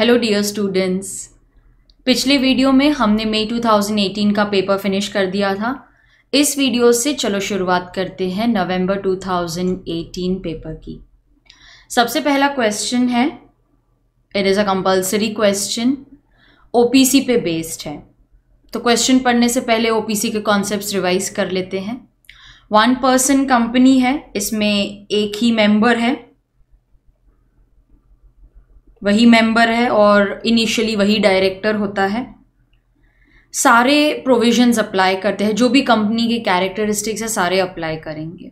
Hello dear students. पिछले video में हमने मई 2018 का पेपर फिनिश कर दिया था। इस वीडियो से चलो शुरुआत करते हैं नवंबर 2018 पेपर की। सबसे पहला क्वेश्चन है, it is a compulsory question, OPC पे बेस्ड है। तो क्वेश्चन पढ़ने से पहले ओपीसी के कॉन्सेप्ट्स रिवाइज कर लेते हैं। 1 पर्सन कंपनी है, इसमें एक ही मेंबर है, वही मेंबर है और इनिशियली वही डायरेक्टर होता है। सारे प्रोविजंस अप्लाई करते हैं, जो भी कंपनी के कैरेक्टरिस्टिक्स है सारे अप्लाई करेंगे।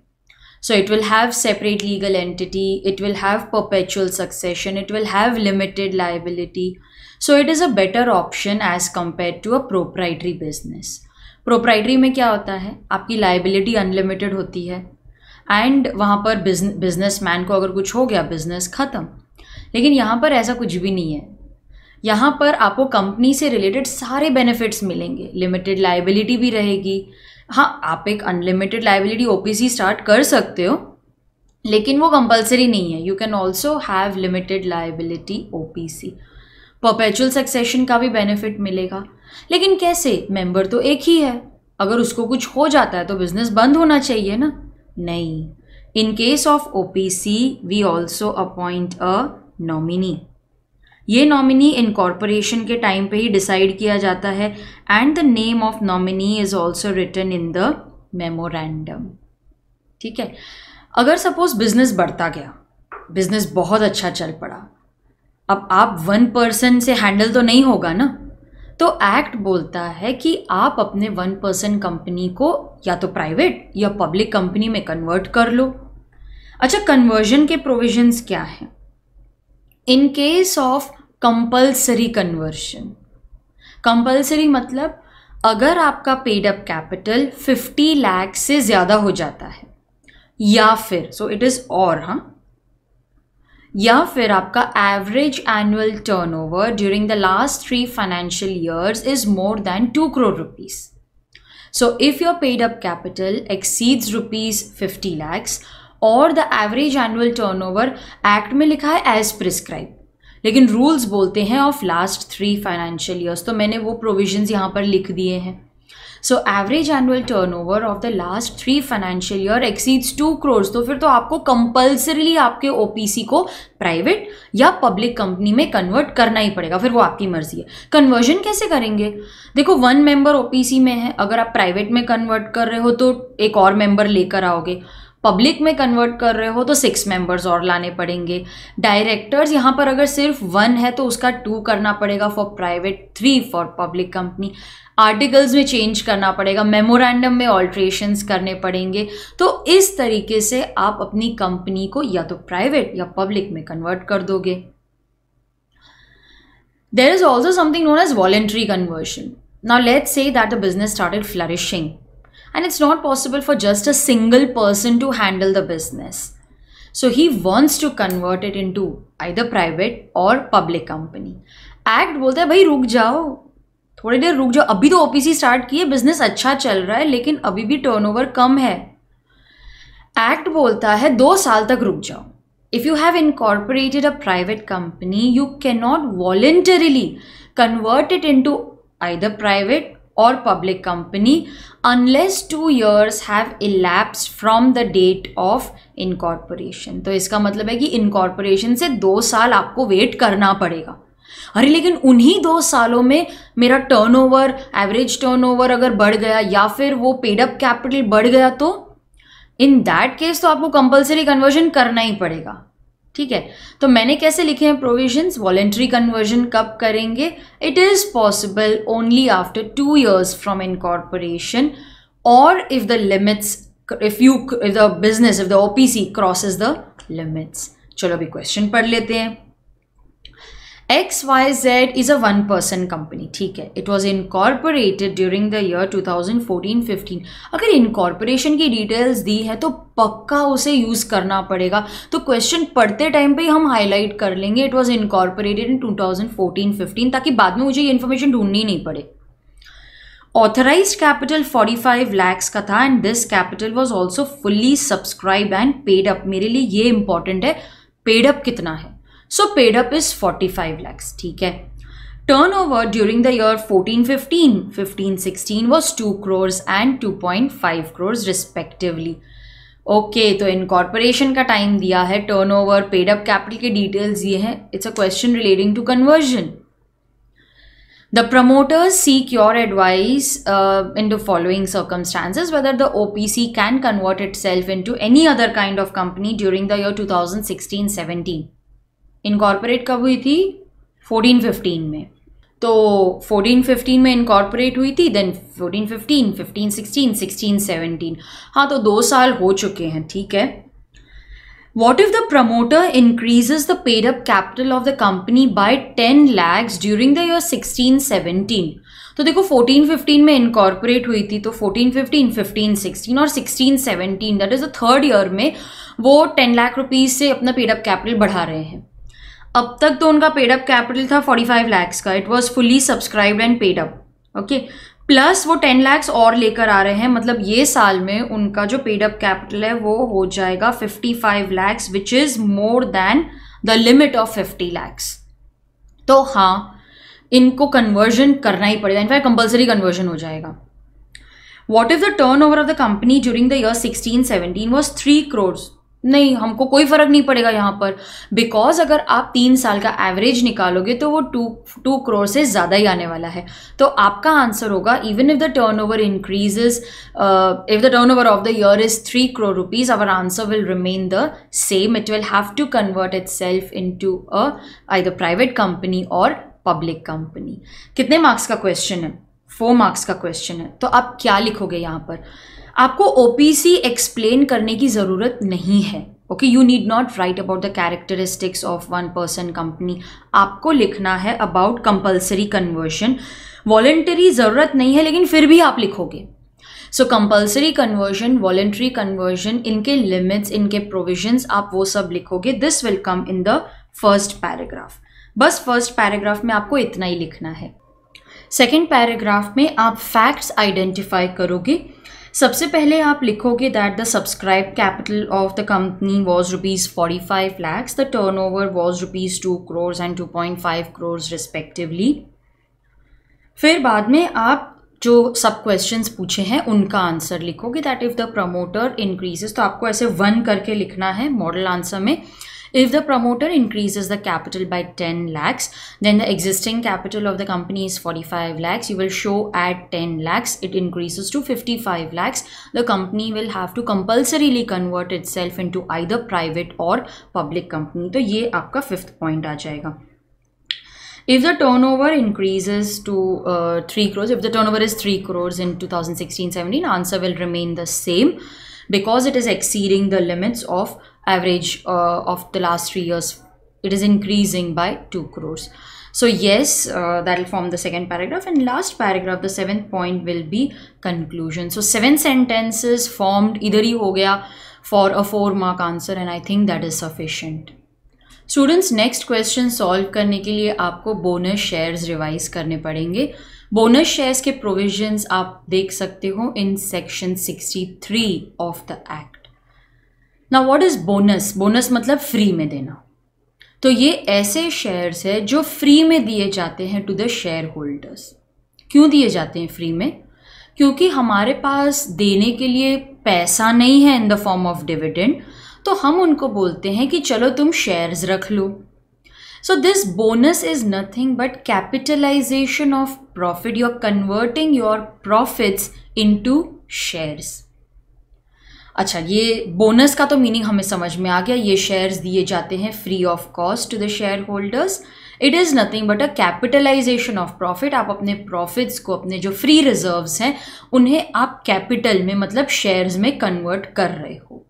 So it will have separate legal entity, it will have perpetual succession, it will have limited liability. So it is a better option as compare to a proprietary business. Proprietary में क्या होता है, आपकी liability unlimited होती है and वहाँ पर businessman को अगर कुछ हो गया बिजनेस ख़त्म। लेकिन यहाँ पर ऐसा कुछ भी नहीं है। यहाँ पर आपको कंपनी से रिलेटेड सारे बेनिफिट्स मिलेंगे, लिमिटेड लायबिलिटी भी रहेगी। हाँ, आप एक अनलिमिटेड लायबिलिटी ओपीसी स्टार्ट कर सकते हो, लेकिन वो कंपलसरी नहीं है। You can also have limited liability OPC. Perpetual succession का भी बेनिफिट मिलेगा, लेकिन कैसे? मेंबर तो एक ही है, अगर उसको कुछ हो जाता है तो बिजनेस बंद होना चाहिए ना। नहीं, in case of OPC we also appoint a nominee. ये नॉमिनी इनकॉर्पोरेशन के टाइम पे ही डिसाइड किया जाता है and the name of nominee is also written in the memorandum. ठीक है, अगर सपोज बिजनेस बढ़ता गया, बिजनेस बहुत अच्छा चल पड़ा, अब आप 1 पर्सन से हैंडल तो नहीं होगा ना, तो एक्ट बोलता है कि आप अपने 1 पर्सन कंपनी को या तो प्राइवेट या पब्लिक कंपनी में कन्वर्ट कर लो। अच्छा, कन्वर्जन के प्रोविजंस क्या हैं? इन case of compulsory conversion, compulsory मतलब अगर आपका पेड अप कैपिटल 50 लाख से ज़्यादा हो जाता है, या फिर सो इट इज़ और या फिर आपका average annual turnover during the last 3 financial years is more than 2 crore rupees. So if your paid up capital exceeds rupees 50 lakhs और the average annual turnover, act में लिखा है एज प्रिस्क्राइब, लेकिन rules बोलते हैं ऑफ लास्ट 3 फाइनेंशियल ईयर्स, तो मैंने वो प्रोविजंस यहाँ पर लिख दिए हैं। So average annual turnover of the last 3 financial year exceeds 2 crores, तो फिर तो आपको कंपल्सरीली आपके ओपीसी को प्राइवेट या पब्लिक कंपनी में कन्वर्ट करना ही पड़ेगा, फिर वो आपकी मर्जी है। कन्वर्जन कैसे करेंगे? देखो, 1 मेंबर ओपीसी में है, अगर आप प्राइवेट में कन्वर्ट कर रहे हो तो एक और मेंबर लेकर आओगे, पब्लिक में कन्वर्ट कर रहे हो तो 6 मेंबर्स और लाने पड़ेंगे। डायरेक्टर्स यहाँ पर अगर सिर्फ 1 है तो उसका 2 करना पड़ेगा for private, 3 for public company. Articles में चेंज करना पड़ेगा, मेमोरेंडम में ऑल्ट्रेशंस करने पड़ेंगे। तो इस तरीके से आप अपनी कंपनी को या तो प्राइवेट या पब्लिक में कन्वर्ट कर दोगे। There is also something known as voluntary conversion. Now let's say that the business started flourishing and it's not possible for just a single person to handle the business. So he wants to convert it into either private or public company. Act बोलता है भाई रुक जाओ, थोड़ी देर रुक जाओ, अभी तो ओपीसी स्टार्ट किए, बिजनेस अच्छा चल रहा है लेकिन अभी भी टर्नओवर कम है। एक्ट बोलता है 2 साल तक रुक जाओ। If you have incorporated a private company, you cannot voluntarily convert it into either private or public company unless 2 years have elapsed from the date of incorporation. तो इसका मतलब है कि incorporation से 2 साल आपको वेट करना पड़ेगा। अरे लेकिन उन्हीं 2 सालों में मेरा टर्नओवर, एवरेज टर्नओवर अगर बढ़ गया या फिर वो पेड अप कैपिटल बढ़ गया, तो इन दैट केस तो आपको कंपल्सरी कन्वर्जन करना ही पड़ेगा। ठीक है, तो मैंने कैसे लिखे हैं प्रोविजंस? वॉलेंट्री कन्वर्जन कब करेंगे? It is possible only after 2 years from incorporation और if the limits, if the OPC crosses the limits. चलो अभी क्वेश्चन पढ़ लेते हैं। XYZ is a 1 person company, ठीक है, it was incorporated during the year 2014-15। अगर इनकॉर्पोरेशन की डिटेल्स दी है तो पक्का उसे यूज करना पड़ेगा, तो क्वेश्चन पढ़ते टाइम पे ही हम हाईलाइट कर लेंगे इट वॉज इनकॉर्पोरेटेड इन 2014-15, ताकि बाद में मुझे ये इन्फॉर्मेशन ढूंढनी नहीं पड़े। ऑथराइज्ड कैपिटल 45 lakhs का था and this capital was also fully subscribe and paid up. मेरे लिए ये इंपॉर्टेंट है, पेड अप कितना है। सो पेड अप इज 45 lakhs, ठीक है. Turnover during the year 14-15, 15-16 was 2 crores and 2.5 crores respectively. Okay, तो इनकॉर्पोरेशन का टाइम दिया है, टर्नओवर, पेड अप कैपिटल के डिटेल्स ये हैं. It's a question relating to conversion. The promoters seek your advice in the following circumstances, whether the OPC can convert itself into any other kind of company during the year 2016-17. Incorporate कब हुई थी? 14-15 में. तो 14-15 में incorporate हुई थी, then 14-15, 15-16, 16-17. हाँ, तो 2 साल हो चुके हैं, ठीक है. What if the promoter increases the paid up capital of the company by 10 lakhs during the year 16-17? तो देखो 14-15 में इनकॉर्पोरेट हुई थी, तो 14-15, 15-16 और 16-17 that is the third year में वो 10 लाख रुपीज से अपना पेड अप कैपिटल बढ़ा रहे हैं. अब तक तो उनका पेड अप कैपिटल था 45 lakhs का. It was fully subscribed and paid up, okay. Plus वो 10 lakhs और लेकर आ रहे हैं, मतलब ये साल में उनका जो पेड अप कैपिटल है वो हो जाएगा 55 lakhs, which is more than the limit of 50 lakhs. तो हाँ, इनको कन्वर्जन करना ही पड़ेगा, इनफैक्ट कंपल्सरी कन्वर्जन हो जाएगा. What if the turn over of the company during the year 16-17 was 3 crores? नहीं, हमको कोई फर्क नहीं पड़ेगा यहाँ पर, बिकॉज अगर आप 3 साल का एवरेज निकालोगे तो वो 2 crore से ज़्यादा ही आने वाला है. तो आपका आंसर होगा even if the turnover increases, if the turnover of the year is 3 crore rupees, our answer will remain the same. It will have to convert itself into a either private company और public company. कितने marks का question है? 4 marks का question है. तो आप क्या लिखोगे यहाँ पर? आपको ओपीसी एक्सप्लेन करने की ज़रूरत नहीं है, okay. You need not right about the characteristics of 1 person company. आपको लिखना है अबाउट कंपल्सरी कन्वर्शन. वॉलंटरी ज़रूरत नहीं है, लेकिन फिर भी आप लिखोगे. सो कंपल्सरी कन्वर्जन, वॉलंटरी कन्वर्जन, इनके लिमिट्स, इनके प्रोविजंस, आप वो सब लिखोगे. This will come in the first paragraph. बस फर्स्ट पैराग्राफ में आपको इतना ही लिखना है. सेकेंड पैराग्राफ में आप फैक्ट्स आइडेंटिफाई करोगे. सबसे पहले आप लिखोगे that the subscribe capital of the company was ₹45 lakhs, the turnover was ₹2 crores and 2.5 crores respectively. फिर बाद में आप जो सब क्वेश्चंस पूछे हैं उनका आंसर लिखोगे. That if the promoter increases, तो आपको ऐसे 1 करके लिखना है मॉडल आंसर में. If the promoter increases the capital by 10 lakhs, then the existing capital of the company is 45 lakhs. You will show at 10 lakhs, it increases to 55 lakhs. The company will have to compulsorily convert itself into either private or public company. तो ये आपका 5th point आ जाएगा. If the turnover increases to 3 crores, if the turnover is 3 crores in 2016-17, answer will remain the same because it is exceeding the limits of average of the last 3 years. It is increasing by 2 crores. So yes, that will form the second paragraph, and last paragraph, the 7th point will be conclusion. So 7 sentences formed इधर ही हो गया for a 4 mark answer, and I think that is sufficient. Students, next question solve करने के लिए आपको bonus shares revise करने पड़ेंगे. Bonus shares के प्रोविजंस आप देख सकते हो in section 63 of the act. Now what is bonus? Bonus मतलब फ्री में देना. तो ये ऐसे शेयर्स है जो फ्री में दिए जाते हैं टू द शेयर होल्डर्स. क्यों दिए जाते हैं फ्री में? क्योंकि हमारे पास देने के लिए पैसा नहीं है in the form of dividend, तो हम उनको बोलते हैं कि चलो तुम शेयर्स रख लो. So this bonus is nothing but capitalization of profit. You are converting your profits into shares. अच्छा, ये बोनस का तो मीनिंग हमें समझ में आ गया. ये शेयर्स दिए जाते हैं free of cost to the share holders. It is nothing but a capitalization of profit. आप अपने प्रॉफिट्स को, अपने जो फ्री रिजर्व्स हैं, उन्हें आप कैपिटल में मतलब शेयर्स में कन्वर्ट कर रहे हो.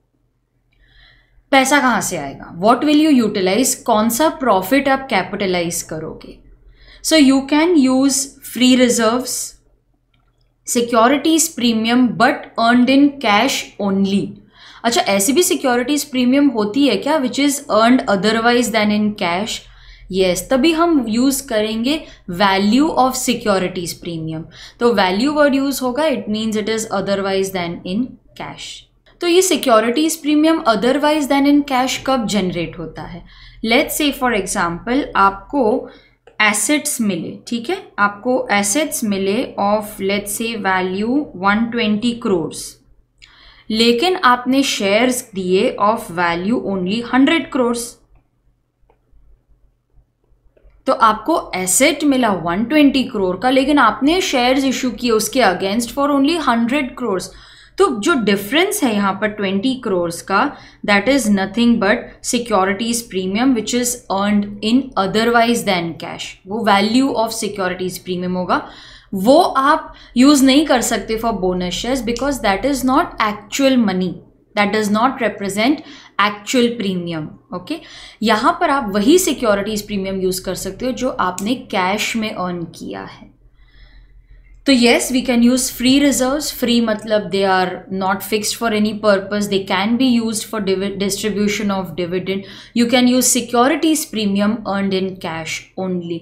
पैसा कहाँ से आएगा? What will you utilize? कौन सा प्रॉफिट आप कैपिटलाइज करोगे? So you can use free reserves, securities premium but earned in cash only. अच्छा, ऐसी भी सिक्योरिटीज प्रीमियम होती है क्या which is earned otherwise than in cash? Yes, तभी हम यूज करेंगे वैल्यू ऑफ सिक्योरिटीज प्रीमियम. तो वैल्यू वर्ड यूज होगा, it means it is otherwise than in cash. तो ये securities premium otherwise than in cash कब जनरेट होता है? लेट्स से फॉर एग्जाम्पल आपको एसेट्स मिले, ठीक है, आपको एसेट्स मिले of let's say value 120 crore, लेकिन आपने शेयर्स दिए ऑफ वैल्यू ओनली 100 करोड़। तो आपको एसेट मिला 120 करोड़ का, लेकिन आपने शेयर्स इशू किए उसके अगेंस्ट फॉर ओनली 100 करोड़। तो जो डिफरेंस है यहाँ पर 20 करोड़ का, that is nothing but securities premium which is earned in otherwise than cash. वो वैल्यू ऑफ सिक्योरिटीज प्रीमियम होगा, वो आप यूज नहीं कर सकते for bonus shares because that is not actual money, that does not represent actual premium. Okay, यहाँ पर आप वही सिक्योरिटीज प्रीमियम यूज कर सकते हो जो आपने कैश में अर्न किया है। तो yes, we can use free reserves. Free मतलब they are not fixed for any purpose, they can be used for distribution of dividend. You can use securities premium earned in cash only.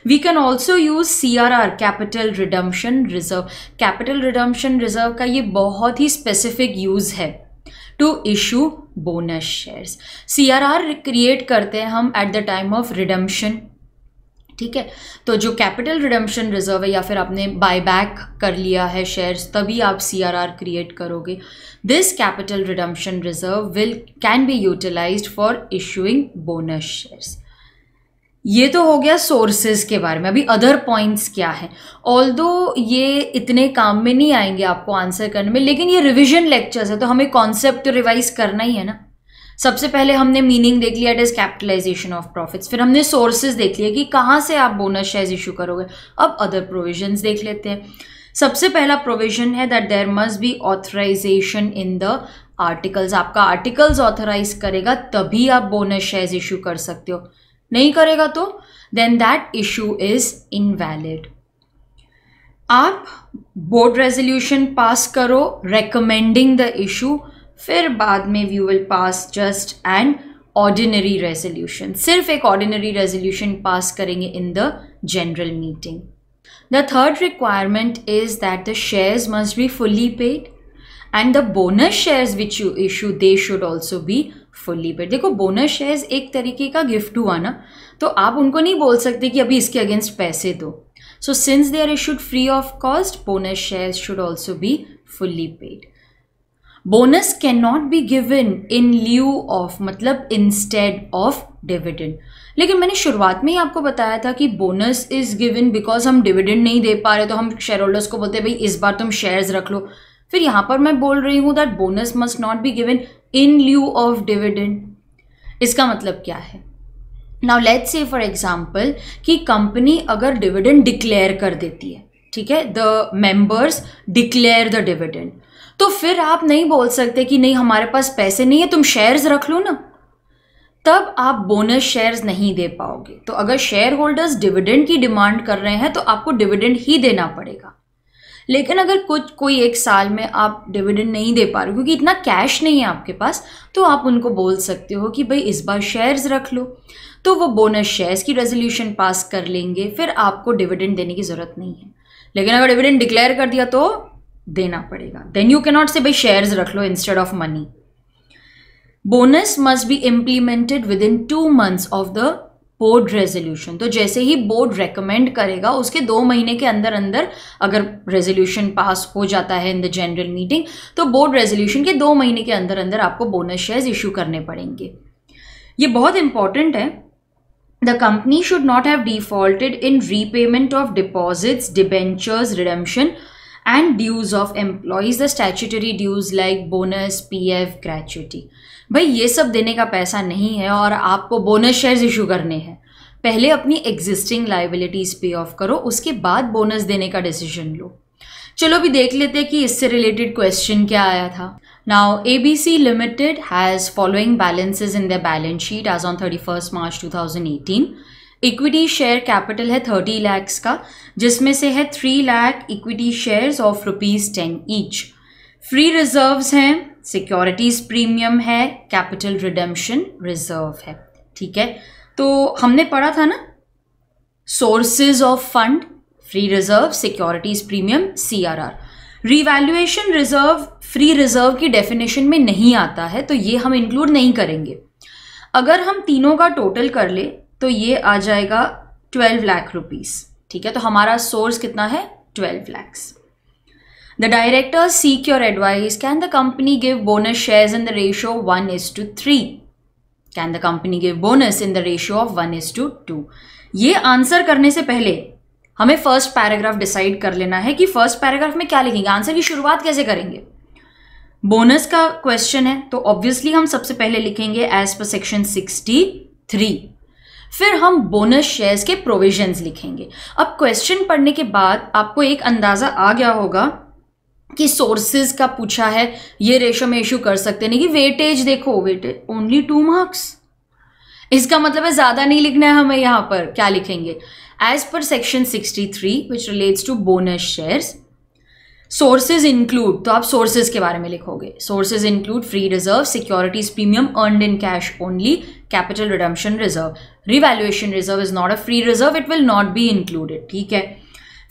We can also use CRR, capital redemption reserve. Capital redemption reserve का ये बहुत ही specific use है to issue bonus shares. CRR create करते हैं हम at the time of redemption, ठीक है। तो जो कैपिटल रिडम्पशन रिजर्व है या फिर आपने बाय बैक कर लिया है शेयर्स, तभी आप CRR क्रिएट करोगे। This capital redemption reserve can be utilized for issuing bonus shares. ये तो हो गया सोर्सेज के बारे में। अभी अदर पॉइंट्स क्या है, ऑल्दो ये इतने काम में नहीं आएंगे आपको आंसर करने में, लेकिन ये रिविजन लेक्चर्स है तो हमें कॉन्सेप्ट तो रिवाइज करना ही है ना। सबसे पहले हमने मीनिंग देख लिया, it is capitalization of profits, फिर हमने सोर्सेज देख लिया कि कहाँ से आप बोनस शेयर्स इशू करोगे। अब अदर प्रोविजंस देख लेते हैं। सबसे पहला प्रोविजन है that there must be authorization in the articles. आपका आर्टिकल्स ऑथराइज करेगा तभी आप बोनस शेयर्स इशू कर सकते हो, नहीं करेगा तो then that issue is invalid. आप बोर्ड रेजोल्यूशन पास करो रेकमेंडिंग द इशू, फिर बाद में we will pass just an ordinary resolution. सिर्फ एक ऑर्डिनरी रेजोल्यूशन पास करेंगे in the general meeting. The third requirement is that the shares must be fully paid and the bonus shares which you issue they should also be fully paid. देखो, bonus shares एक तरीके का gift हुआ ना, तो आप उनको नहीं बोल सकते कि अभी इसके अगेंस्ट पैसे दो। So since they are issued free of cost, bonus shares should also be fully paid. Bonus can not be given in lieu of, मतलब इंस्टेड ऑफ डिविडेंड। लेकिन मैंने शुरुआत में ही आपको बताया था कि बोनस इज गिवन बिकॉज हम डिविडेंड नहीं दे पा रहे, तो हम शेयर होल्डर्स को बोलते हैं भाई इस बार तुम शेयर्स रख लो। फिर यहाँ पर मैं बोल रही हूँ that bonus must not be given in lieu of dividend. इसका मतलब क्या है? नाउ लेट्स से फॉर एग्जाम्पल कि कंपनी अगर डिविडेंड डिक्लेयर कर देती है, ठीक है, the members declare the dividend, तो फिर आप नहीं बोल सकते कि नहीं हमारे पास पैसे नहीं है, तुम शेयर्स रख लो ना, तब आप बोनस शेयर्स नहीं दे पाओगे। तो अगर शेयर होल्डर्स डिविडेंड की डिमांड कर रहे हैं तो आपको डिविडेंड ही देना पड़ेगा। लेकिन अगर कोई एक साल में आप डिविडेंड नहीं दे पा रहे हो क्योंकि इतना कैश नहीं है आपके पास, तो आप उनको बोल सकते हो कि भाई इस बार शेयर्स रख लो, तो वो बोनस शेयर्स की रेजोल्यूशन पास कर लेंगे, फिर आपको डिविडेंड देने की जरूरत नहीं है। लेकिन अगर डिविडेंड डिक्लेयर कर दिया तो देना पड़ेगा। देन यू कैन नॉट से भाई शेयर्स रख लो instead of money. Bonus must be implemented within 2 months of the board resolution. तो जैसे ही बोर्ड रेकमेंड करेगा उसके 2 महीने के अंदर अंदर अगर रेजोल्यूशन पास हो जाता है इन द जनरल मीटिंग, तो बोर्ड रेजोल्यूशन के 2 महीने के अंदर अंदर आपको बोनस शेयर्स इशू करने पड़ेंगे। ये बहुत इंपॉर्टेंट है। The company should not have defaulted in repayment of deposits, debentures, redemption and dues of employees, the statutory dues like bonus, PF, gratuity। भाई ये सब देने का पैसा नहीं है और आपको बोनस शेयर्स इशू करने हैं। पहले अपनी एग्जिस्टिंग लाइबिलिटीज पे ऑफ करो, उसके बाद बोनस देने का डिसीजन लो। चलो अभी देख लेते हैं कि इससे रिलेटेड क्वेश्चन क्या आया था। Now ABC Limited has following balances in their balance sheet as on 31 March 2018। Equity share capital है 30 lakhs का, जिसमें से है 3 lakh equity shares of ₹10 each. Free reserves हैं, सिक्योरिटीज प्रीमियम है, कैपिटल रिडेम्पशन रिजर्व है, ठीक है। तो हमने पढ़ा था ना sources of fund, free reserve, securities premium, CRR। Revaluation reserve free reserve की डेफिनेशन में नहीं आता है, तो ये हम इंक्लूड नहीं करेंगे। अगर हम तीनों का टोटल कर ले तो ये आ जाएगा 12 लाख रुपीस, ठीक है। तो हमारा सोर्स कितना है, 12 lakhs. The directors seek your advice. Can the company give bonus shares in the ratio 1:3? Can the company give bonus in the ratio of 1:2? ये आंसर करने से पहले हमें फर्स्ट पैराग्राफ डिसाइड कर लेना है कि फर्स्ट पैराग्राफ में क्या लिखेंगे, आंसर की शुरुआत कैसे करेंगे। बोनस का क्वेश्चन है तो ऑब्वियसली हम सबसे पहले लिखेंगे एज पर सेक्शन 63, फिर हम बोनस शेयर्स के प्रोविजंस लिखेंगे। अब क्वेश्चन पढ़ने के बाद आपको एक अंदाजा आ गया होगा कि सोर्सेज का पूछा है, ये रेशो में इशू कर सकते नहीं कि वेटेज देखो, वेटेज ओनली 2 marks, इसका मतलब है ज्यादा नहीं लिखना है हमें। यहां पर क्या लिखेंगे, as per section 63 which relates to bonus shares, sources include, तो आप सोर्सेज के बारे में लिखोगे। Sources include free reserve, securities premium earned in cash only, capital redemption reserve, revaluation reserve is not a free reserve, it will not be included, ठीक है।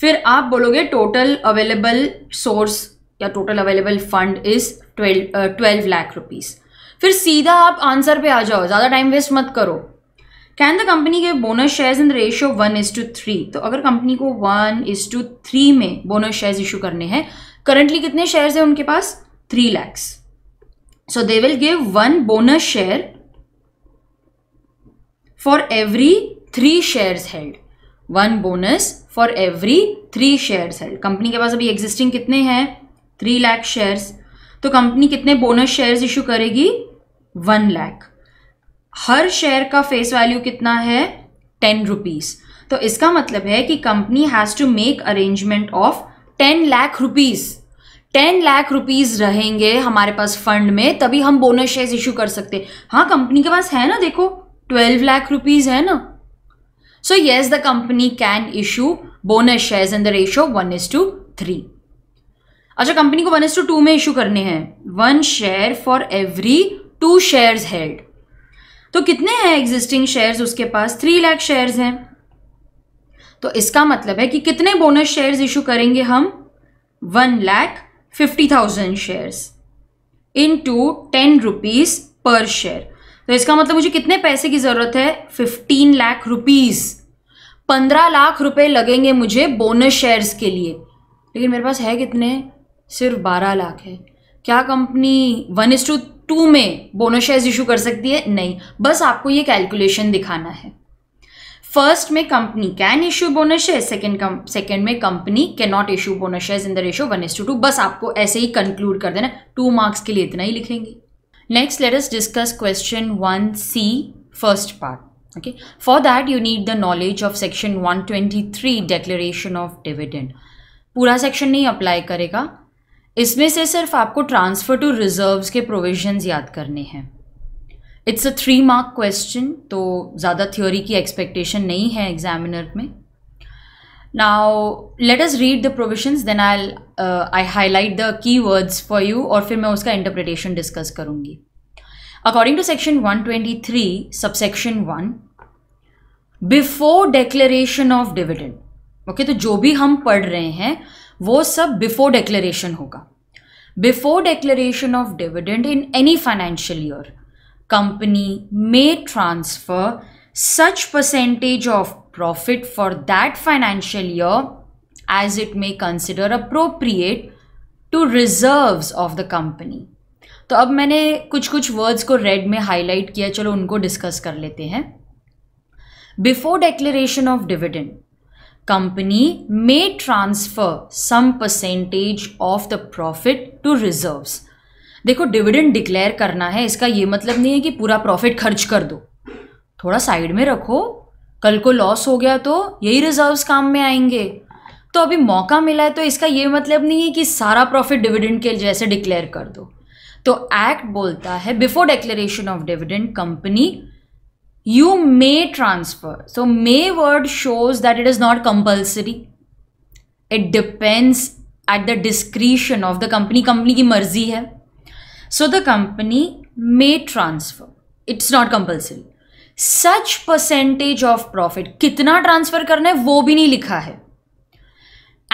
फिर आप बोलोगे टोटल अवेलेबल सोर्स या total available fund is 12 lakh rupees. फिर सीधा आप answer पे आ जाओ, ज्यादा टाइम वेस्ट मत करो। Can the company give bonus shares in the ratio 1:3? तो अगर कंपनी को 1:3 में बोनस शेयर्स इशू करने हैं, करंटली कितने शेयर्स हैं उनके पास, 3 lakhs, so they will give 1 bonus share for every 3 shares held, 1 bonus for every 3 shares held। Company के पास अभी एग्जिस्टिंग कितने हैं, 3 लाख शेयर्स, तो कंपनी कितने बोनस शेयर्स इशू करेगी, 1 लाख। हर शेयर का फेस वैल्यू कितना है, 10 रुपीज। तो इसका मतलब है कि company has to make arrangement of 10 lakh rupees. 10 lakh rupees रहेंगे हमारे पास फंड में, तभी हम बोनस शेयर्स इशू कर सकते। हाँ, कंपनी के पास है ना, देखो 12 लाख रुपीज है ना। So yes, the company can issue bonus shares in the ratio 1:3। अच्छा, कंपनी को 1:2 में इशू करने हैं, 1 share for every 2 shares held. तो कितने हैं एग्जिस्टिंग शेयर्स उसके पास, 3 लाख शेयर्स हैं। तो इसका मतलब है कि कितने बोनस शेयर्स इशू करेंगे हम, 1,50,000 shares into 10 rupees per share. तो इसका मतलब मुझे कितने पैसे की जरूरत है, 15 लाख रुपीज। 15 लाख रुपए लगेंगे मुझे बोनस शेयर्स के लिए, लेकिन मेरे पास है कितने, सिर्फ 12 लाख है। क्या कंपनी 1:2 में बोनस शेयर्स इशू कर सकती है, नहीं। बस आपको ये कैलकुलेशन दिखाना है। फर्स्ट में company can issue bonus share, second में company can not issue bonus shares in the ratio 1:2। बस आपको ऐसे ही कंक्लूड कर देना, 2 marks के लिए इतना ही लिखेंगे। Next let us discuss question 1C first part. Okay, for that you need the knowledge of section 123 declaration of dividend. पूरा सेक्शन नहीं अप्लाई करेगा, इसमें से सिर्फ आपको ट्रांसफर टू रिजर्व्स के प्रोविजंस याद करने हैं। इट्स अ 3 mark क्वेश्चन, तो ज़्यादा थ्योरी की एक्सपेक्टेशन नहीं है एग्जामिनर में। Now let us read the provisions, then I highlight the key words for you, और फिर मैं उसका इंटरप्रिटेशन डिस्कस करूंगी। According to section 123 subsection 1, before declaration of dividend, okay, तो जो भी हम पढ़ रहे हैं वो सब बिफोर डिक्लेरेशन होगा। Before declaration of dividend in any financial year, company may transfer such percentage of profit for that financial year as it may consider appropriate to reserves of the company. तो अब मैंने कुछ words को red में highlight किया, चलो उनको discuss कर लेते हैं। Before declaration of dividend, company may transfer some percentage of the profit to reserves। देखो, डिविडेंड डिक्लेयर करना है, इसका ये मतलब नहीं है कि पूरा प्रॉफिट खर्च कर दो, थोड़ा साइड में रखो, कल को लॉस हो गया तो यही रिजर्व्स काम में आएंगे। तो अभी मौका मिला है, तो इसका ये मतलब नहीं है कि सारा प्रॉफिट डिविडेंड के जैसे डिक्लेयर कर दो। तो एक्ट बोलता है before declaration of dividend company you may transfer, so may word shows that it is not compulsory, it depends at the discretion of the company, company की मर्जी है। so the company may transfer, it's not compulsory, such percentage of profit, कितना transfer करना है वो भी नहीं लिखा है,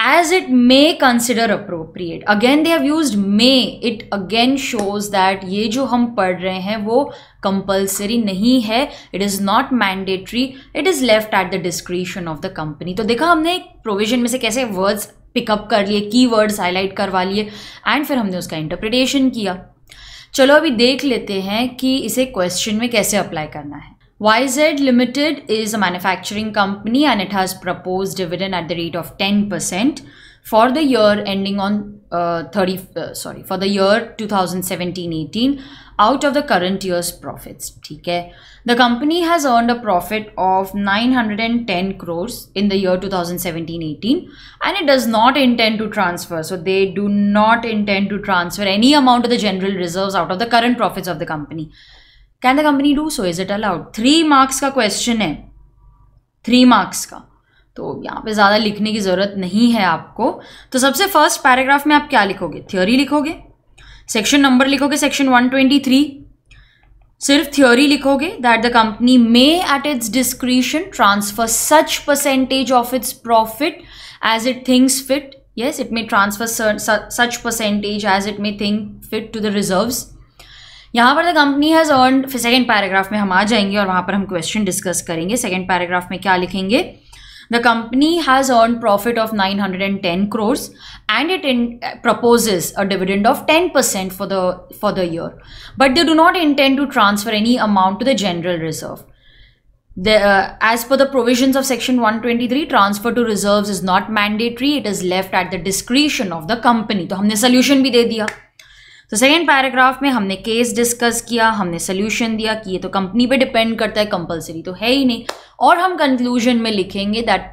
as it may consider appropriate. Again they have used may. It again shows that ये जो हम पढ़ रहे हैं वो compulsory नहीं है. It is not mandatory. It is left at the discretion of the company. तो देखा हमने provision में से कैसे words पिकअप कर लिए, की वर्ड्स हाईलाइट करवा लिए एंड फिर हमने उसका इंटरप्रिटेशन किया. चलो अभी देख लेते हैं कि इसे क्वेश्चन में कैसे अप्लाई करना है. YZ Limited is a manufacturing company and it has proposed dividend at the rate of 10% for the year ending on for the year 2017-18 out of the current year's profits. ठीक है. The company has earned a profit of 910 crores in the year 2017-18 and it does not intend to transfer. So they do not intend to transfer any amount of the general reserves out of the current profits of the company. Can the company do so? Is it allowed? 3 marks का question है, 3 marks का, तो यहाँ पे ज़्यादा लिखने की ज़रूरत नहीं है आपको. तो सबसे फर्स्ट पैराग्राफ में आप क्या लिखोगे? थ्योरी लिखोगे, सेक्शन नंबर लिखोगे, सेक्शन 123, सिर्फ थ्योरी लिखोगे that the company may at its discretion transfer such percentage of its profit as it thinks fit. Yes, it may transfer such percentage as it may think fit to the reserves. यहाँ पर the company has earned, फिर second paragraph में हम आ जाएंगे और वहाँ पर हम क्वेश्चन डिस्कस करेंगे. सेकेंड पैराग्राफ में क्या लिखेंगे? The company has earned profit of 910 crores and it proposes a dividend of 10% for the year. But they do not intend to transfer any amount to the general reserve. As per the provisions of section 123, transfer to reserves is not mandatory. It is left at the discretion of the company. तो हमने solution भी दे दिया. तो second paragraph में हमने case discuss किया, हमने solution दिया कि ये तो कंपनी पे डिपेंड करता है, कंपलसरी तो है ही नहीं. और हम कंक्लूजन में लिखेंगे that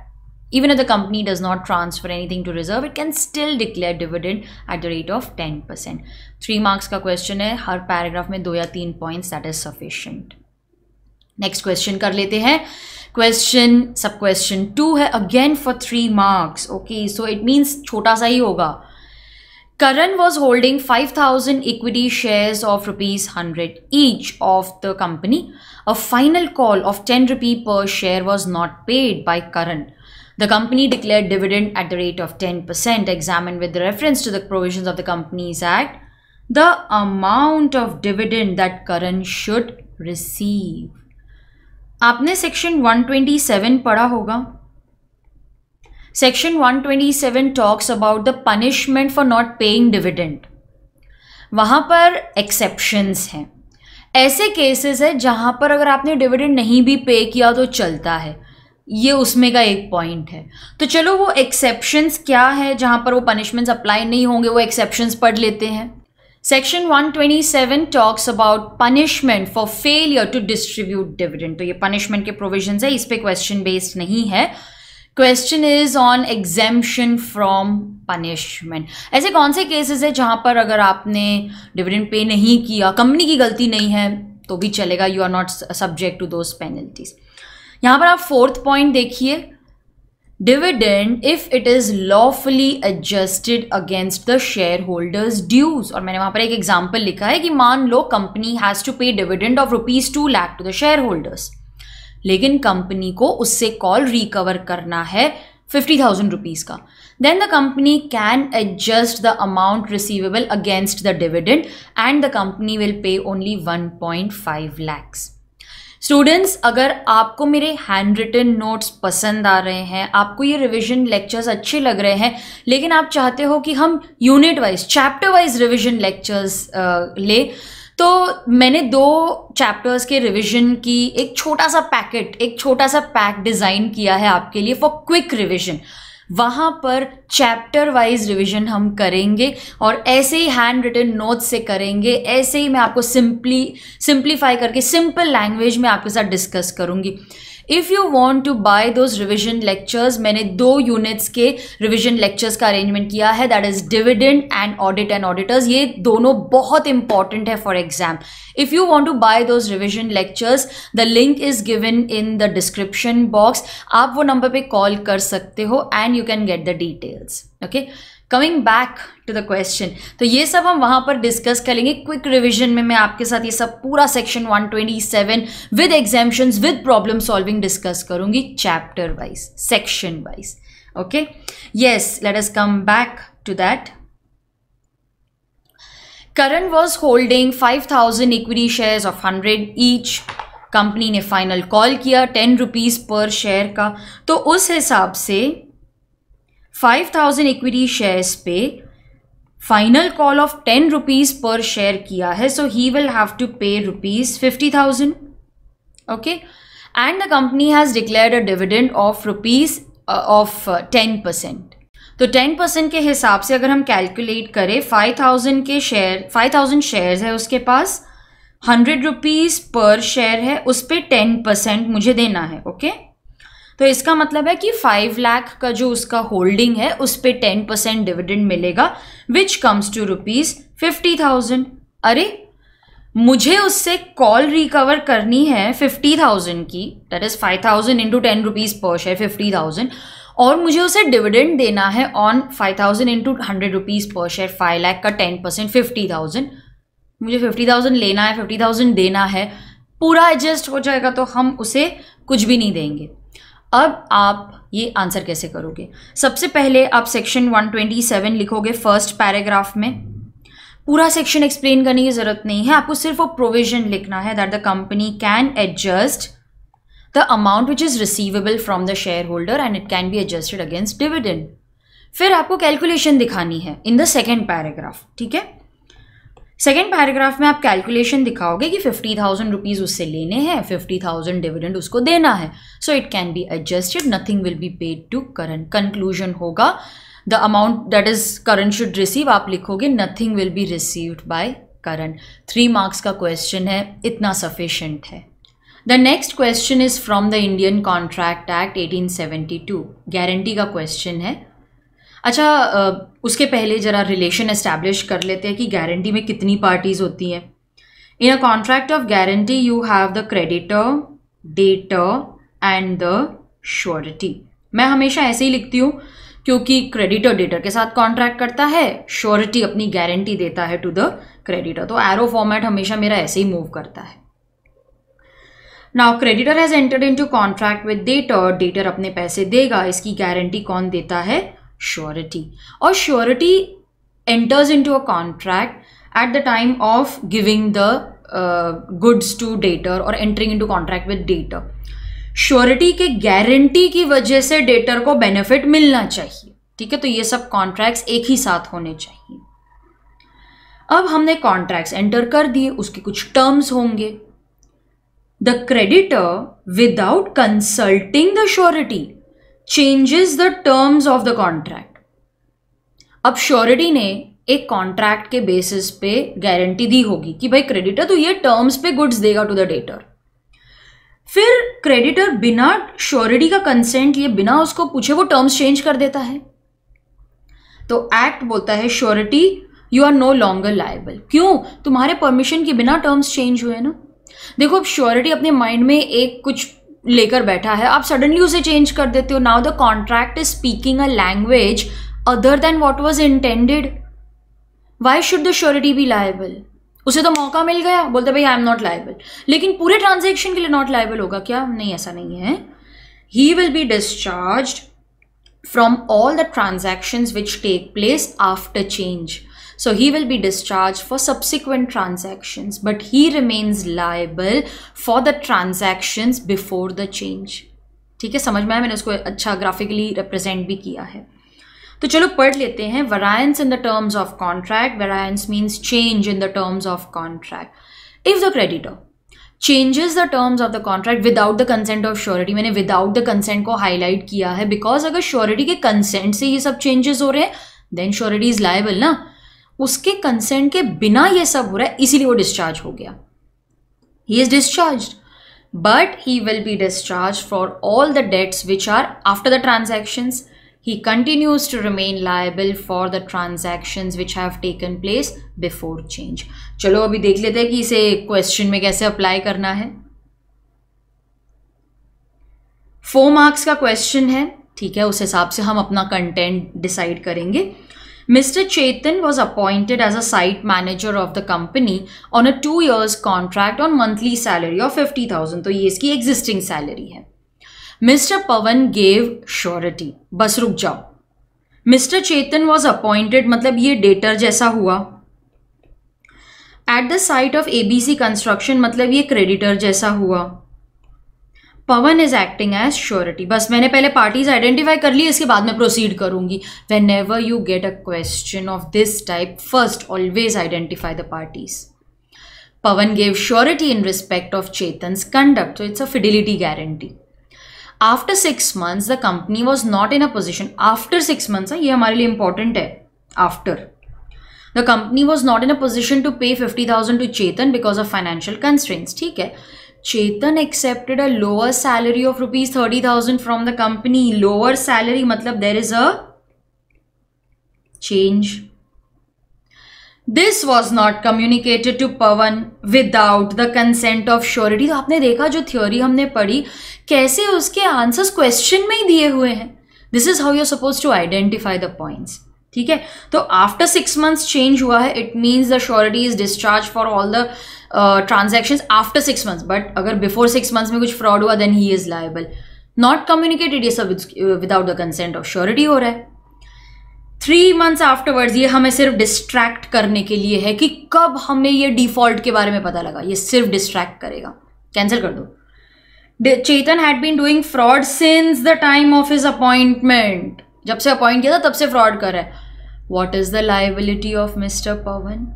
even if the company does not transfer anything to reserve, it can still declare dividend at the rate of 10%. 3 marks का क्वेश्चन है, हर पैराग्राफ में 2 या 3 points, that is sufficient. Next question कर लेते हैं. क्वेश्चन सब क्वेश्चन 2 है, again for 3 marks. Okay, so it means छोटा सा ही होगा. Karan was holding 5,000 equity shares of ₹100 each of the company. A final call of 10 rupee per share was not paid by Karan. The company declared dividend at the rate of 10%. Examined with reference to the provisions of the Companies Act, the amount of dividend that Karan should receive. आपने section 127 पढ़ा होगा. Section 127 talks about the punishment for not paying dividend. वहाँ पर exceptions हैं. ऐसे cases है जहाँ पर अगर आपने dividend नहीं भी pay किया तो चलता है. ये उसमें का एक point है. तो चलो वो exceptions क्या है जहाँ पर वो punishments apply नहीं होंगे, वो exceptions पढ़ लेते हैं. Section 127 talks about punishment for failure to distribute dividend. तो ये punishment के provisions है, इस पे question based नहीं है. Question is on exemption from punishment. ऐसे कौन से केसेस है जहां पर अगर आपने डिविडेंड पे नहीं किया, कंपनी की गलती नहीं है, तो भी चलेगा, you are not subject to those penalties. यहां पर आप 4th पॉइंट देखिए, dividend if it is lawfully adjusted against the share holders dues. और मैंने वहां पर एक एग्जाम्पल लिखा है कि मान लो company has to pay dividend of ₹2 lakh to the share holders, लेकिन कंपनी को उससे कॉल रिकवर करना है 50,000 रुपीज का. Then the company can adjust the amount receivable against the dividend and the company will pay only 1.5 lakhs. Students, अगर आपको मेरे hand written notes पसंद आ रहे हैं, आपको ये रिविजन लेक्चर्स अच्छे लग रहे हैं, लेकिन आप चाहते हो कि हम unit wise, chapter wise revision lectures ले, तो मैंने 2 चैप्टर्स के रिवीजन की एक छोटा सा पैक डिज़ाइन किया है आपके लिए फॉर क्विक रिवीजन. वहाँ पर चैप्टर वाइज रिवीजन हम करेंगे और ऐसे ही हैंड रिटन नोट्स से करेंगे. ऐसे ही मैं आपको सिंप्लीफाई करके सिंपल लैंग्वेज में आपके साथ डिस्कस करूँगी. If you want to buy those revision lectures, मैंने 2 यूनिट्स के रिविजन लेक्चर्स का अरेंजमेंट किया है, that is dividend and audit and auditors. ये दोनों बहुत इंपॉर्टेंट है for exam. If you want to buy those revision lectures, the link is given in the description box. आप वो नंबर पे कॉल कर सकते हो and you can get the details. Okay, coming back to the question, तो ये सब हम वहाँ पर डिस्कस करेंगे. क्विक रिविजन में मैं आपके साथ ये सब पूरा section 127 with exemptions, with problem solving discuss करूंगी, chapter wise, section wise. Okay, yes, let us come back to that. Karan was holding 5,000 equity shares of 100 each. Company ने फाइनल कॉल किया 10 रुपीज पर शेयर का, तो उस हिसाब से 5,000 equity shares पे final call of 10 rupees per share किया है, so he will have to pay rupees 50,000. Okay, and the company has declared a dividend of rupees of 10%. तो 10% के हिसाब से अगर हम कैलकुलेट करें 5,000 शेयर्स है उसके पास, 100 रुपीज पर शेयर है, उस पर 10% मुझे देना है. ओके, तो इसका मतलब है कि 5 लाख का जो उसका होल्डिंग है उस पर 10% डिविडेंड मिलेगा, विच कम्स टू रुपीज 50,000. अरे मुझे उससे कॉल रिकवर करनी है 50,000 की, that is 5,000 into 10 rupees per share 50,000, और मुझे उसे डिविडेंड देना है on 5,000 into 100 rupees per share 5 lakh का 10% 50,000. मुझे 50,000 लेना है, 50,000 देना है, पूरा एडजस्ट हो जाएगा तो हम उसे कुछ भी नहीं देंगे. अब आप ये आंसर कैसे करोगे? सबसे पहले आप सेक्शन 127 लिखोगे फर्स्ट पैराग्राफ में. पूरा सेक्शन एक्सप्लेन करने की जरूरत नहीं है, आपको सिर्फ वो प्रोविजन लिखना है that the company can adjust the amount which is receivable from the share holder and it can be adjusted against dividend. फिर आपको कैलकुलेशन दिखानी है इन द सेकेंड पैराग्राफ. ठीक है, सेकेंड पैराग्राफ में आप कैलकुलेशन दिखाओगे कि 50,000 रुपीज उससे लेने हैं, 50,000 डिविडेंड उसको देना है, so it can be adjusted, nothing will be paid to Karan. Conclusion होगा the amount that is Karan should receive, आप लिखोगे nothing will be received by Karan. 3 marks का क्वेश्चन है, इतना सफिशिएंट है. The next question is from the Indian Contract Act 1872. Guarantee का question है. अच्छा, उसके पहले जरा रिलेशन एस्टैब्लिश कर लेते हैं कि गारंटी में कितनी पार्टीज होती हैं. In a contract of guarantee you have the creditor, debtor and the surety. मैं हमेशा ऐसे ही लिखती हूँ क्योंकि क्रेडिटर डेटर के साथ कॉन्ट्रैक्ट करता है, श्योरिटी अपनी गारंटी देता है टू द क्रेडिटर, तो एरो फॉर्मेट हमेशा मेरा ऐसे ही मूव करता है. Now creditor has entered into contract with debtor, debtor अपने पैसे देगा, इसकी गारंटी कौन देता है? श्योरिटी. और surety enters into a contract at the time of giving the goods to debtor और entering into contract with debtor. Surety के गारंटी की वजह से डेटर को बेनिफिट मिलना चाहिए. ठीक है, तो ये सब कॉन्ट्रैक्ट्स एक ही साथ होने चाहिए. अब हमने कॉन्ट्रैक्ट्स एंटर कर दिए, उसके कुछ टर्म्स होंगे. The creditor without consulting the surety changes the terms of the contract. अब श्योरिटी ने एक कॉन्ट्रैक्ट के बेसिस पे गारंटी दी होगी कि भाई क्रेडिटर तो ये टर्म्स पे गुड्स देगा टू द डेटर. फिर क्रेडिटर बिना श्योरिटी का कंसेंट लिए, बिना उसको पूछे वो टर्म्स चेंज कर देता है. तो एक्ट बोलता है surety you are no longer liable. क्यों? तुम्हारे परमिशन के बिना टर्म्स चेंज हुए ना. देखो, अब श्योरिटी अपने माइंड में एक कुछ लेकर बैठा है, आप सडनली उसे चेंज कर देते हो. Now the contract is speaking a language other than what was intended. Why should the surety B liable? उसे तो मौका मिल गया, बोलते भाई आई एम नॉट लायबल, लेकिन पूरे ट्रांजैक्शन के लिए नॉट लायबल होगा क्या? नहीं, ऐसा नहीं है. He will be discharged from all the transactions which take place after change. So he will be discharged for subsequent transactions, but he remains liable for the transactions before the change. ठीक है, समझ में आया? मैंने उसको अच्छा graphically represent भी किया है. तो चलो पढ़ लेते हैं. Variance in the terms of contract. Variance means change in the terms of contract. If the creditor changes the terms of the contract without the consent of surety, मैंने without the consent को highlight किया है because अगर surety के consent से ये सब changes हो रहे हैं देन श्योरिटी इज लायबल ना. उसके कंसेंट के बिना ये सब हो रहा है, इसीलिए वो डिस्चार्ज हो गया. He is discharged, but he will be discharge for all the dates which are after the transactions. He continues to remain liable for the transactions which have taken place before change. चलो अभी देख लेते हैं कि इसे question में कैसे apply करना है. 4 मार्क्स का क्वेश्चन है. ठीक है, उस हिसाब से हम अपना कंटेंट डिसाइड करेंगे. Mr. Chetan was appointed as a site manager of the company on a 2 years contract on monthly salary of 50,000. तो ये इसकी existing salary है. मिस्टर पवन गेव श्योरिटी, बस रुक जाओ। मिस्टर चेतन वॉज अपॉइंटेड, मतलब ये डेटर जैसा हुआ। At the site of ABC construction, मतलब ये क्रेडिटर जैसा हुआ। पवन इज एक्टिंग एज श्योरिटी, बस मैंने पहले पार्टीज आइडेंटिफाई कर ली, इसके बाद में प्रोसीड करूंगी। Whenever you get a question of this type, first always identify the parties. Pawan gave surety in respect of Chetan's conduct, so it's a fidelity guarantee. After 6 months, the company was not in a position. After 6 months, ये हमारे लिए important है. After, the company was not in a position to pay 50,000 to Chetan because of financial constraints. ठीक है. Chetan accepted a lower salary of rupees 30,000 from the company. Lower salary मतलब there is a change. This was not communicated to Pawan without the consent of surety. तो आपने देखा जो theory हमने पढ़ी, कैसे उसके आंसर्स क्वेश्चन में ही दिए हुए हैं. This is how you are suppose to identify the points. ठीक है, तो आफ्टर 6 months चेंज हुआ है, it means the surety is discharge for all the transactions after 6 months. But अगर बिफोर 6 months में कुछ फ्रॉड हुआ, then he is liable. Not communicated, ये सब without the consent of surety हो रहा है. 3 months आफ्टरवर्ड्स, ये हमें सिर्फ डिस्ट्रैक्ट करने के लिए है कि कब हमें ये डिफॉल्ट के बारे में पता लगा. ये सिर्फ डिस्ट्रैक्ट करेगा. कैंसिल कर दो. Chetan had been doing fraud since the time of his appointment. जब से अपॉइंट किया था तब से फ्रॉड कर रहा है. What is the liability of mister Pawan?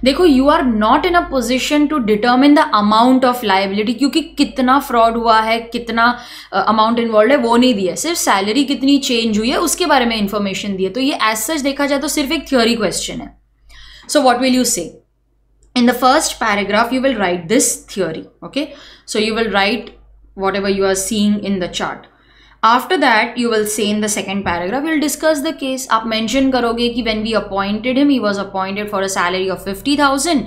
देखो, you are not in a position to determine the amount of liability, क्योंकि कितना फ्रॉड हुआ है, कितना अमाउंट इन्वॉल्व है, वो नहीं दिया. सिर्फ सैलरी कितनी चेंज हुई है उसके बारे में इंफॉर्मेशन दी है. तो ये एज सच देखा जाए तो सिर्फ एक थ्योरी क्वेश्चन है. सो व्हाट विल यू से? In the first paragraph you will write this theory. Okay, so you will write whatever you are seeing in the chart. After that, you will say in the second paragraph, we'll discuss the case. आप mention करोगे कि when we appointed him, he was appointed for a salary of 50,000.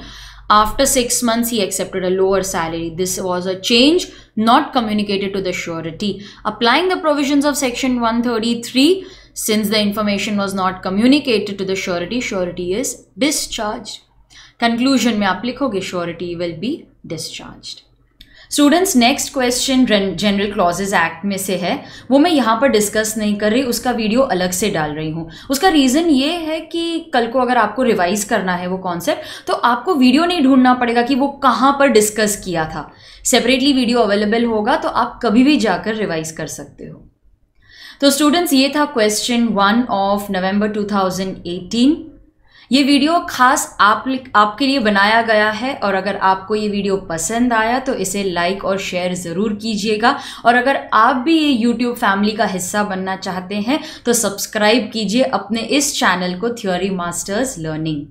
After 6 months, he accepted a lower salary. This was a change not communicated to the surety. Applying the provisions of section 133, since the information was not communicated to the surety, surety is discharged. Conclusion में आप लिखोगे surety will be discharged. Students, next question general clauses act में से है, वो मैं यहाँ पर डिस्कस नहीं कर रही, उसका वीडियो अलग से डाल रही हूँ. उसका रीज़न ये है कि कल को अगर आपको रिवाइज करना है वो कॉन्सेप्ट, तो आपको वीडियो नहीं ढूंढना पड़ेगा कि वो कहाँ पर डिस्कस किया था. सेपरेटली वीडियो अवेलेबल होगा, तो आप कभी भी जाकर रिवाइज कर सकते हो. तो स्टूडेंट्स, ये था क्वेश्चन 1 ऑफ नवंबर 2018. ये वीडियो खास आपके लिए बनाया गया है, और अगर आपको ये वीडियो पसंद आया तो इसे लाइक और शेयर ज़रूर कीजिएगा. और अगर आप भी ये यूट्यूब फैमिली का हिस्सा बनना चाहते हैं तो सब्सक्राइब कीजिए अपने इस चैनल को, थ्योरी मास्टर्स लर्निंग.